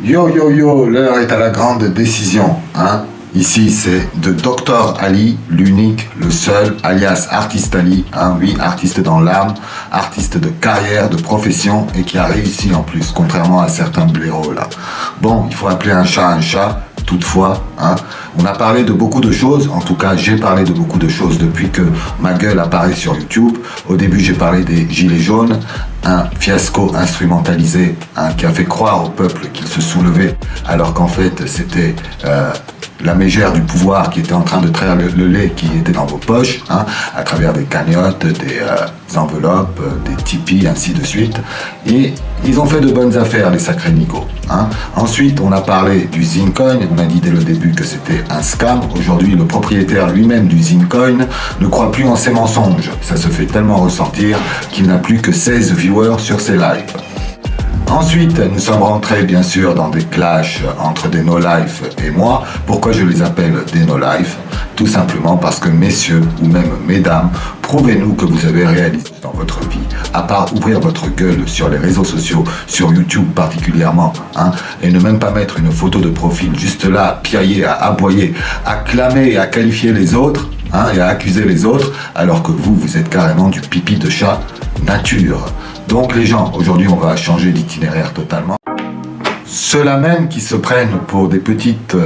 Yo yo yo, l'heure est à la grande décision, hein. Ici c'est de Dr Ali, l'unique, le seul, alias Artiste Ali, hein, oui, artiste dans l'âme, artiste de carrière, de profession et qui a réussi en plus, contrairement à certains blaireaux là. Bon, il faut appeler un chat, toutefois, hein. On a parlé de beaucoup de choses, en tout cas j'ai parlé de beaucoup de choses depuis que ma gueule apparaît sur YouTube. Au début j'ai parlé des gilets jaunes, un fiasco instrumentalisé, hein, qui a fait croire au peuple qu'il se soulevait alors qu'en fait c'était la mégère du pouvoir qui était en train de traire le lait qui était dans vos poches, hein, à travers des cagnottes, des enveloppes, des tipis, ainsi de suite. Et ils ont fait de bonnes affaires, les sacrés nigauds, hein. Ensuite, on a parlé du Zincoin. On a dit dès le début que c'était un scam. Aujourd'hui, le propriétaire lui-même du Zincoin ne croit plus en ses mensonges. Ça se fait tellement ressentir qu'il n'a plus que 16 viewers sur ses lives. Ensuite, nous sommes rentrés bien sûr dans des clashs entre des no-life et moi. Pourquoi je les appelle des no-life? Tout simplement parce que messieurs ou même mesdames, prouvez-nous que vous avez réalisé dans votre vie, à part ouvrir votre gueule sur les réseaux sociaux, sur YouTube particulièrement, hein, et ne même pas mettre une photo de profil juste là, à piailler, à aboyer, à clamer et à qualifier les autres, hein, et à accuser les autres, alors que vous êtes carrément du pipi de chat nature. Donc les gens, aujourd'hui on va changer d'itinéraire totalement. Ceux-là même qui se prennent pour des petites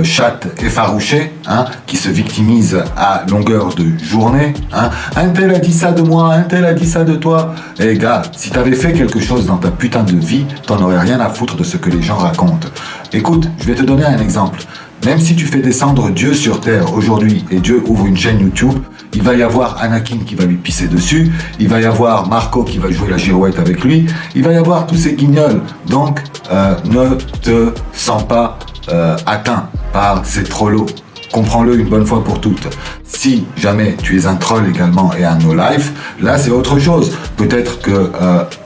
chattes effarouchées, hein, qui se victimisent à longueur de journée, hein. Un tel a dit ça de moi, un tel a dit ça de toi. Eh gars, si t'avais fait quelque chose dans ta putain de vie, t'en aurais rien à foutre de ce que les gens racontent. Écoute, je vais te donner un exemple. Même si tu fais descendre Dieu sur terre aujourd'hui et Dieu ouvre une chaîne YouTube, il va y avoir Anakin qui va lui pisser dessus, il va y avoir Marco qui va jouer la girouette avec lui, il va y avoir tous ces guignols. Donc, ne te sens pas atteint par ces trollos. Comprends-le une bonne fois pour toutes. Si jamais tu es un troll également et un no-life, là c'est autre chose. Peut-être que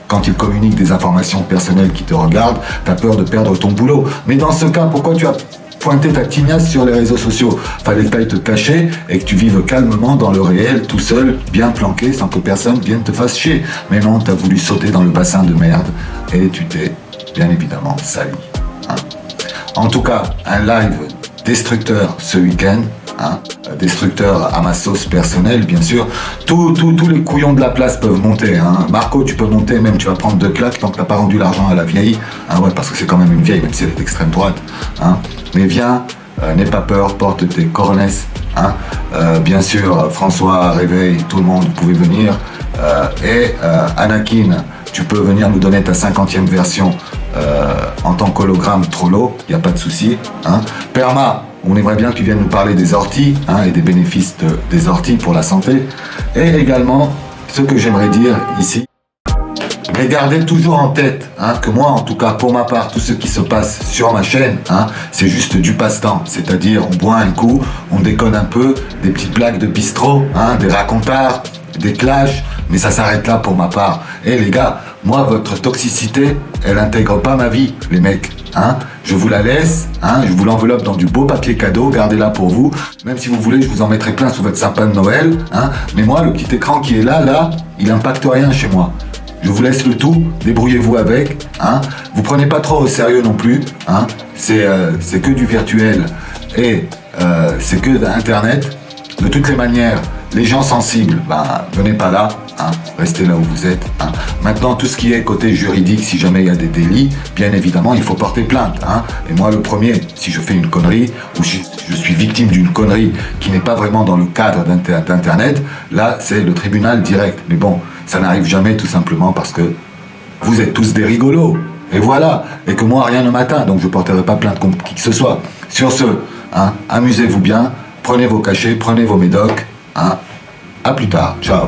quand ils communiquent des informations personnelles qui te regardent, tu as peur de perdre ton boulot. Mais dans ce cas, pourquoi tu as pointer ta tignasse sur les réseaux sociaux? Fallait que tu ailles te cacher et que tu vives calmement dans le réel, tout seul, bien planqué, sans que personne vienne te fasse chier. Mais non, tu as voulu sauter dans le bassin de merde et tu t'es bien évidemment sali, hein. En tout cas, un live destructeur ce week-end, hein, destructeur à ma sauce personnelle, bien sûr. Tous les couillons de la place peuvent monter, hein. Marco, tu peux monter, même tu vas prendre 2 claques tant que t'as pas rendu l'argent à la vieille, hein, ouais, parce que c'est quand même une vieille, même si elle est d'extrême droite, hein. Mais viens, n'aie pas peur, porte tes cornesses, hein. Bien sûr, François, Réveil, tout le monde, vous pouvez venir. Anakin, tu peux venir nous donner ta 50e version en tant qu'hologramme trollo, il n'y a pas de souci, hein. Perma, on aimerait bien que tu viennes nous parler des orties, hein, et des bénéfices des orties pour la santé. Et également, ce que j'aimerais dire ici, mais gardez toujours en tête, hein, que moi, en tout cas pour ma part, tout ce qui se passe sur ma chaîne, hein, c'est juste du passe-temps. C'est-à-dire, on boit un coup, on déconne un peu, des petites blagues de bistrot, hein, des racontards, des clashs, mais ça s'arrête là pour ma part. Et les gars, moi, votre toxicité, elle n'intègre pas ma vie, les mecs, hein. Je vous la laisse, hein, je vous l'enveloppe dans du beau papier cadeau, gardez-la pour vous. Même si vous voulez, je vous en mettrai plein sous votre sapin de Noël, hein. Mais moi, le petit écran qui est là, il n'impacte rien chez moi. Je vous laisse le tout, débrouillez-vous avec, hein. Vous prenez pas trop au sérieux non plus, hein. C'est que du virtuel et c'est que d'Internet. De toutes les manières, les gens sensibles, ben, venez pas là, hein, restez là où vous êtes, hein. Maintenant, tout ce qui est côté juridique, si jamais il y a des délits, bien évidemment, il faut porter plainte, hein. Et moi, le premier, si je fais une connerie, ou si je suis victime d'une connerie qui n'est pas vraiment dans le cadre d'Internet, là, c'est le tribunal direct. Mais bon, ça n'arrive jamais tout simplement parce que vous êtes tous des rigolos. Et voilà, et que moi, rien ne m'atteint, donc je ne porterai pas plainte contre qui que ce soit. Sur ce, hein, amusez-vous bien, prenez vos cachets, prenez vos médocs, hein. À plus tard, ciao.